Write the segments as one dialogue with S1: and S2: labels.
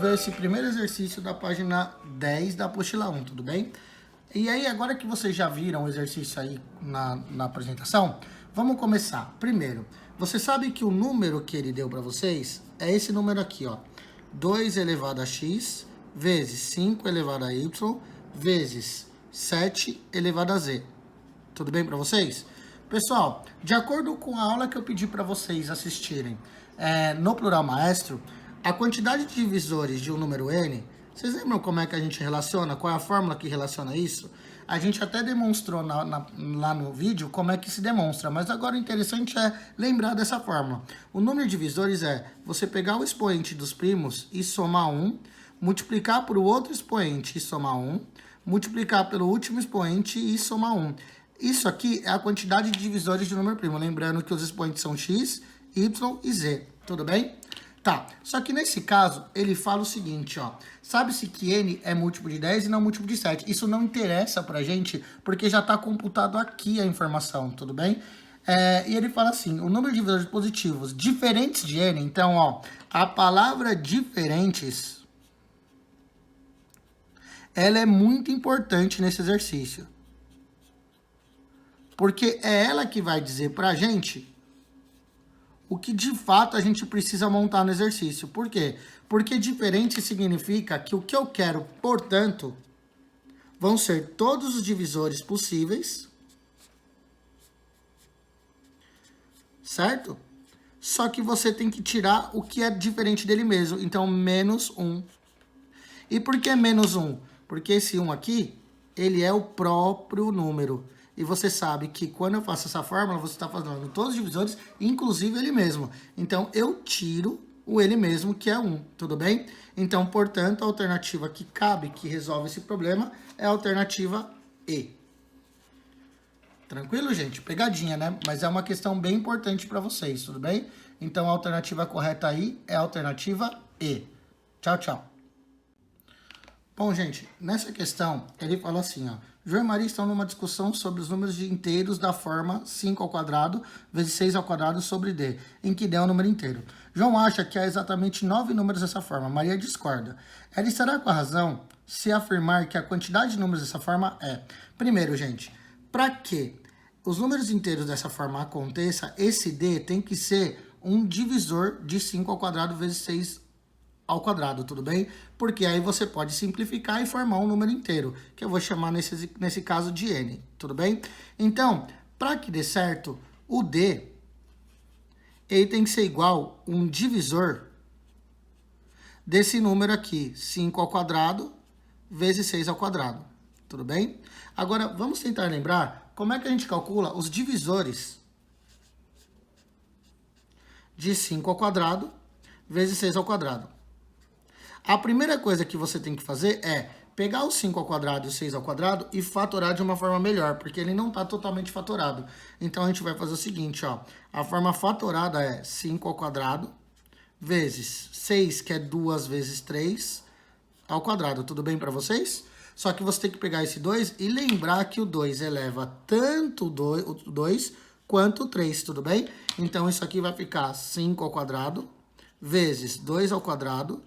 S1: resolver esse primeiro exercício da página 10 da apostila 1, tudo bem? E aí, agora que vocês já viram o exercício aí na apresentação, vamos começar. Primeiro, você sabe que o número que ele deu para vocês é esse número aqui, ó. 2 elevado a x vezes 5 elevado a y vezes 7 elevado a z. Tudo bem para vocês? Pessoal, de acordo com a aula que eu pedi para vocês assistirem no Plural Maestro, a quantidade de divisores de um número n, vocês lembram como é que a gente relaciona? Qual é a fórmula que relaciona isso? A gente até demonstrou lá no vídeo como é que se demonstra, mas agora o interessante é lembrar dessa fórmula. O número de divisores é você pegar o expoente dos primos e somar 1, multiplicar por outro expoente e somar 1, multiplicar pelo último expoente e somar 1. Isso aqui é a quantidade de divisores de um número primo, lembrando que os expoentes são x, y e z, tudo bem? Tá, só que nesse caso, ele fala o seguinte, ó. Sabe-se que n é múltiplo de 10 e não múltiplo de 7. Isso não interessa pra gente, porque já está computado aqui a informação, tudo bem? E ele fala assim, o número de divisores positivos diferentes de n, então, ó, a palavra diferentes, ela é muito importante nesse exercício. Porque é ela que vai dizer pra gente o que de fato a gente precisa montar no exercício. Por quê? Porque diferente significa que o que eu quero, portanto, vão ser todos os divisores possíveis, certo? Só que você tem que tirar o que é diferente dele mesmo. Então, menos 1. E por que menos 1? Porque esse 1 aqui, ele é o próprio número. E você sabe que quando eu faço essa fórmula, você está fazendo todos os divisores, inclusive ele mesmo. Então, eu tiro o ele mesmo, que é 1, tudo bem? Então, portanto, a alternativa que cabe, que resolve esse problema, é a alternativa E. Tranquilo, gente? Pegadinha, né? Mas é uma questão bem importante para vocês, tudo bem? Então, a alternativa correta aí é a alternativa E. Tchau, tchau. Bom, gente, nessa questão, ele fala assim, ó. João e Maria estão numa discussão sobre os números de inteiros da forma 5 ao quadrado vezes 6 ao quadrado sobre D, em que D é um número inteiro. João acha que há exatamente 9 números dessa forma. Maria discorda. Ela estará com a razão se afirmar que a quantidade de números dessa forma é... Primeiro, gente, para que os números inteiros dessa forma aconteça, esse D tem que ser um divisor de 5 ao quadrado vezes 6 ao quadrado, tudo bem? Porque aí você pode simplificar e formar um número inteiro, que eu vou chamar nesse caso de n, tudo bem? Então, para que dê certo, o D, ele tem que ser igual um divisor desse número aqui, 5 ao quadrado vezes 6 ao quadrado, tudo bem? Agora, vamos tentar lembrar como é que a gente calcula os divisores de 5 ao quadrado vezes 6 ao quadrado. A primeira coisa que você tem que fazer é pegar o 5 ao quadrado e o 6 ao quadrado e fatorar de uma forma melhor, porque ele não está totalmente fatorado. Então, a gente vai fazer o seguinte, ó. A forma fatorada é 5 ao quadrado vezes 6, que é 2 vezes 3, ao quadrado. Tudo bem para vocês? Só que você tem que pegar esse 2 e lembrar que o 2 eleva tanto o 2 quanto o 3, tudo bem? Então, isso aqui vai ficar 5 ao quadrado vezes 2 ao quadrado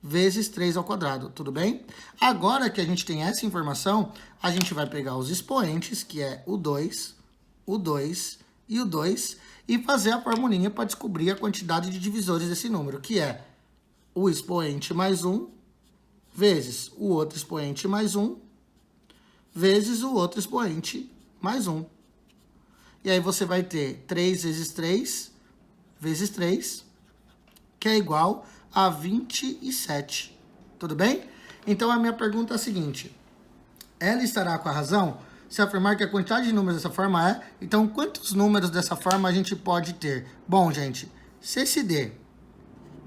S1: vezes 3 ao quadrado, tudo bem? Agora que a gente tem essa informação, a gente vai pegar os expoentes, que é o 2 e o 2, e fazer a formulinha para descobrir a quantidade de divisores desse número, que é o expoente mais 1, vezes o outro expoente mais 1, vezes o outro expoente mais 1. E aí você vai ter 3 vezes 3, vezes 3, que é igual a 27, tudo bem? Então, a minha pergunta é a seguinte, ela estará com a razão se afirmar que a quantidade de números dessa forma é... Então, quantos números dessa forma a gente pode ter? Bom, gente, se esse D,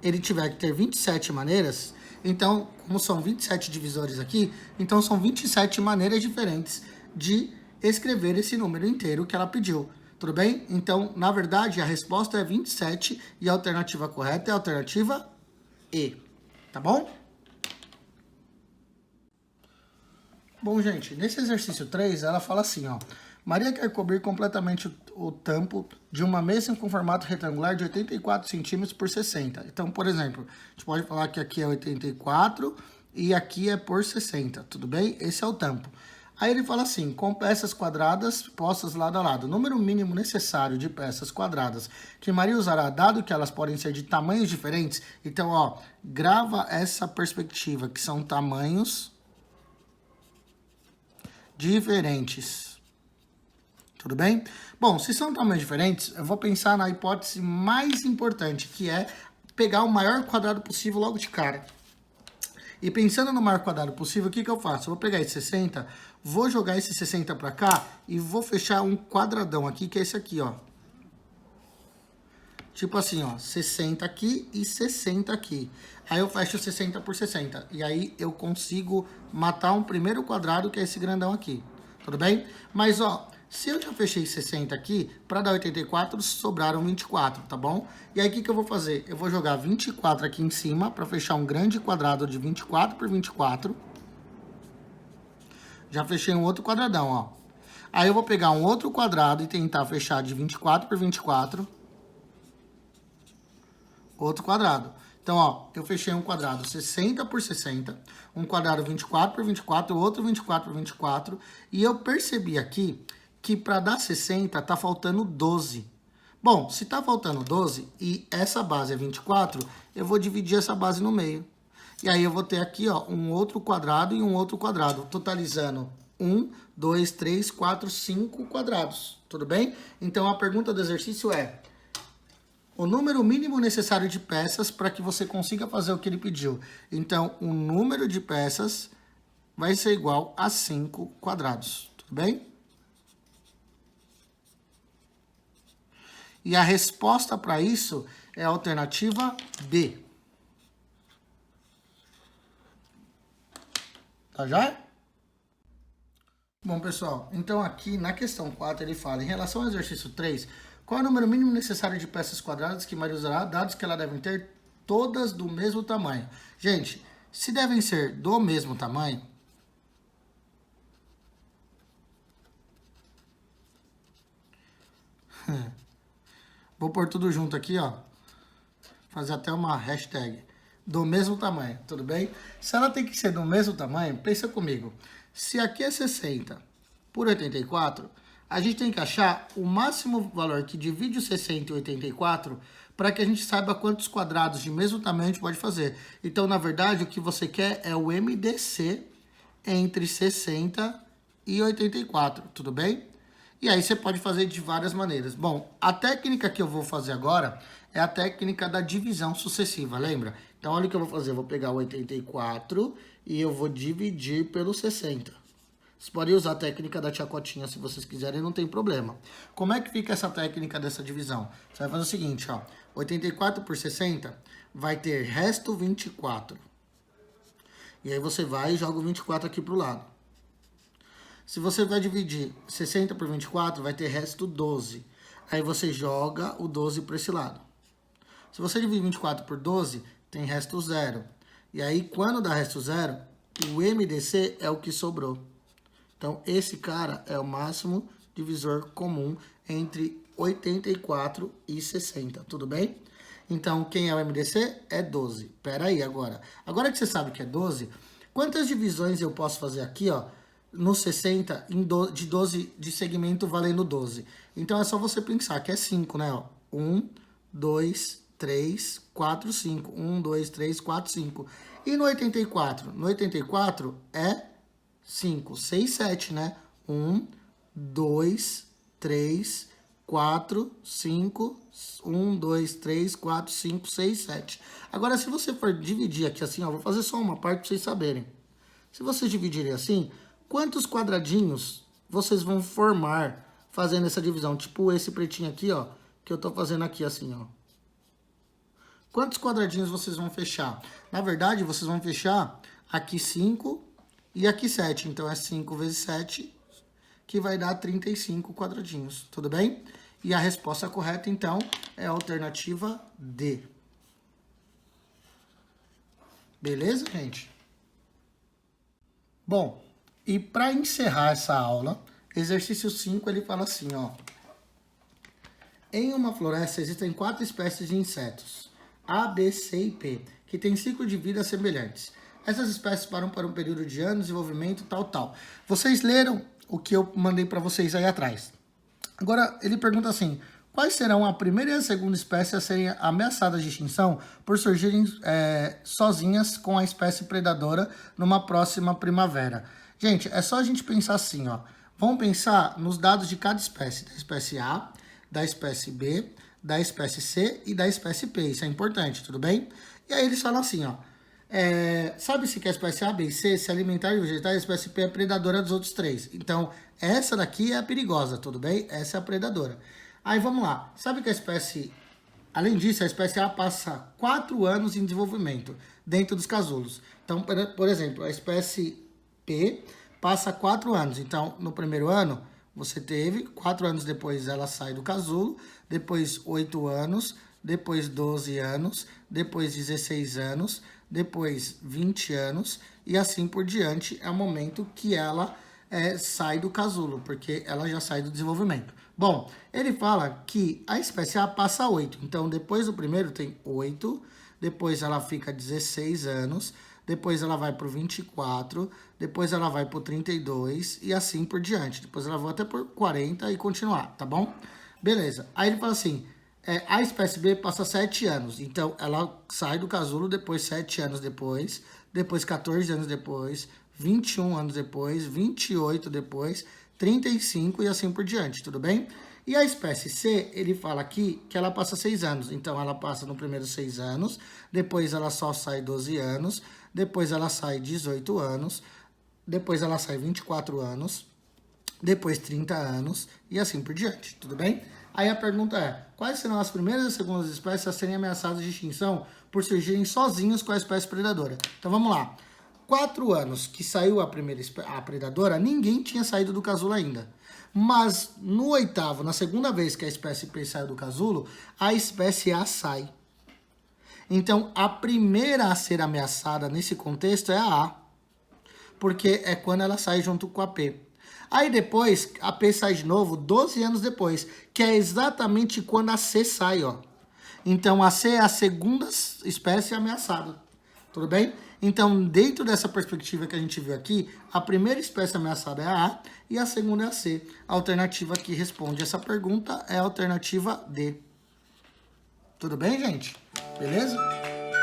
S1: ele tiver que ter 27 maneiras, então, como são 27 divisores aqui, então são 27 maneiras diferentes de escrever esse número inteiro que ela pediu. Tudo bem? Então, na verdade, a resposta é 27 e a alternativa correta é a alternativa E, tá bom? Bom, gente, nesse exercício 3, ela fala assim, ó. Maria quer cobrir completamente o tampo de uma mesa com formato retangular de 84 centímetros por 60. Então, por exemplo, a gente pode falar que aqui é 84 e aqui é por 60, tudo bem? Esse é o tampo. Aí ele fala assim, com peças quadradas postas lado a lado. Número mínimo necessário de peças quadradas que Maria usará, dado que elas podem ser de tamanhos diferentes. Então, ó, grava essa perspectiva, que são tamanhos diferentes. Tudo bem? Bom, se são tamanhos diferentes, eu vou pensar na hipótese mais importante, que é pegar o maior quadrado possível logo de cara. E pensando no maior quadrado possível, o que eu faço? Eu vou pegar esse 60, vou jogar esse 60 para cá e vou fechar um quadradão aqui, que é esse aqui, ó. Tipo assim, ó, 60 aqui e 60 aqui. Aí eu fecho 60 por 60. E aí eu consigo matar um primeiro quadrado, que é esse grandão aqui. Tudo bem? Mas, ó, se eu já fechei 60 aqui, para dar 84, sobraram 24, tá bom? E aí, o que eu vou fazer? Eu vou jogar 24 aqui em cima, para fechar um grande quadrado de 24 por 24. Já fechei um outro quadradão, ó. Aí eu vou pegar um outro quadrado e tentar fechar de 24 por 24. Outro quadrado. Então, ó, eu fechei um quadrado 60 por 60, um quadrado 24 por 24, outro 24 por 24, e eu percebi aqui que para dar 60 tá faltando 12. Bom, se tá faltando 12 e essa base é 24, eu vou dividir essa base no meio. E aí eu vou ter aqui, ó, um outro quadrado e um outro quadrado, totalizando 1, 2, 3, 4, 5 quadrados. Tudo bem? Então, a pergunta do exercício é: o número mínimo necessário de peças para que você consiga fazer o que ele pediu. Então, o número de peças vai ser igual a 5 quadrados. Tudo bem? E a resposta para isso é a alternativa B. Tá já? Bom, pessoal, então aqui na questão 4 ele fala, em relação ao exercício 3, qual é o número mínimo necessário de peças quadradas que Maria usará, dados que elas devem ter todas do mesmo tamanho? Gente, se devem ser do mesmo tamanho, vou pôr tudo junto aqui, ó, fazer até uma hashtag, do mesmo tamanho, tudo bem? Se ela tem que ser do mesmo tamanho, pensa comigo, se aqui é 60 por 84, a gente tem que achar o máximo valor que divide o 60 e 84 para que a gente saiba quantos quadrados de mesmo tamanho a gente pode fazer. Então, na verdade, o que você quer é o MDC entre 60 e 84, tudo bem? E aí você pode fazer de várias maneiras. Bom, a técnica que eu vou fazer agora é a técnica da divisão sucessiva, lembra? Então, olha o que eu vou fazer. Eu vou pegar o 84 e eu vou dividir pelo 60. Vocês podem usar a técnica da tia Cotinha se vocês quiserem, não tem problema. Como é que fica essa técnica dessa divisão? Você vai fazer o seguinte, ó. 84 por 60 vai ter resto 24. E aí você vai e joga o 24 aqui pro lado. Se você vai dividir 60 por 24, vai ter resto 12. Aí você joga o 12 para esse lado. Se você dividir 24 por 12, tem resto 0. E aí, quando dá resto 0, o MDC é o que sobrou. Então, esse cara é o máximo divisor comum entre 84 e 60, tudo bem? Então, quem é o MDC? É 12. Pera aí, agora. Agora que você sabe que é 12, quantas divisões eu posso fazer aqui, ó, no 60, de 12, de segmento valendo 12? Então, é só você pensar que é 5, né? Ó. 1, 2, 3, 4, 5. 1, 2, 3, 4, 5. E no 84? No 84 é 5, 6, 7, né? 1, 2, 3, 4, 5, 1, 2, 3, 4, 5, 6, 7. Agora, se você for dividir aqui assim, ó, vou fazer só uma parte para vocês saberem. Se vocês dividirem assim, quantos quadradinhos vocês vão formar fazendo essa divisão? Tipo esse pretinho aqui, ó, que eu tô fazendo aqui assim, ó. Quantos quadradinhos vocês vão fechar? Na verdade, vocês vão fechar aqui 5 e aqui 7. Então, é 5 vezes 7, que vai dar 35 quadradinhos. Tudo bem? E a resposta correta, então, é a alternativa D. Beleza, gente? Bom, e para encerrar essa aula, Exercício 5, ele fala assim, ó. Em uma floresta existem 4 espécies de insetos, A, B, C e P, que têm ciclo de vida semelhantes. Essas espécies param para um período de anos, desenvolvimento, tal. Vocês leram o que eu mandei para vocês aí atrás. Agora, ele pergunta assim, quais serão a primeira e a segunda espécie a serem ameaçadas de extinção por surgirem sozinhas com a espécie predadora numa próxima primavera? Gente, é só a gente pensar assim, ó. Vamos pensar nos dados de cada espécie, da espécie A, da espécie B, da espécie C e da espécie P. Isso é importante, tudo bem? E aí eles falam assim, ó. Sabe-se que a espécie A, B e C se alimentar de vegetais, a espécie P é predadora dos outros 3. Então, essa daqui é a perigosa, tudo bem? Essa é a predadora. Aí, vamos lá. Sabe que a espécie... Além disso, a espécie A passa 4 anos em desenvolvimento dentro dos casulos. Então, por exemplo, a espécie P passa 4 anos. Então, no primeiro ano, você teve, 4 anos depois ela sai do casulo, depois 8 anos, depois 12 anos, depois 16 anos, depois 20 anos, e assim por diante é o momento que ela sai do casulo, porque ela já sai do desenvolvimento. Bom, ele fala que a espécie A passa 8, então depois do primeiro tem 8, depois ela fica 16 anos, depois ela vai para o 24, depois ela vai para o 32 e assim por diante. Depois ela volta por 40 e continuar, tá bom? Beleza. Aí ele fala assim, a espécie B passa 7 anos, então ela sai do casulo depois 7 anos depois 14 anos depois, 21 anos depois, 28 depois, 35 e assim por diante, tudo bem? E a espécie C, ele fala aqui que ela passa 6 anos. Então, ela passa no primeiro 6 anos, depois ela só sai 12 anos, depois ela sai 18 anos, depois ela sai 24 anos, depois 30 anos e assim por diante, tudo bem? Aí a pergunta é, quais serão as primeiras e segundas espécies a serem ameaçadas de extinção por surgirem sozinhos com a espécie predadora? Então, vamos lá. 4 anos que saiu a predadora, ninguém tinha saído do casulo ainda. Mas no 8º, na segunda vez que a espécie P saiu do casulo, a espécie A sai. Então, a primeira a ser ameaçada nesse contexto é a A, porque é quando ela sai junto com a P. Aí depois, a P sai de novo 12 anos depois, que é exatamente quando a C sai, ó. Então, a C é a segunda espécie ameaçada, tudo bem? Então, dentro dessa perspectiva que a gente viu aqui, a primeira espécie ameaçada é a A e a segunda é a C. A alternativa que responde essa pergunta é a alternativa D. Tudo bem, gente? Beleza?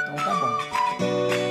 S1: Então tá bom.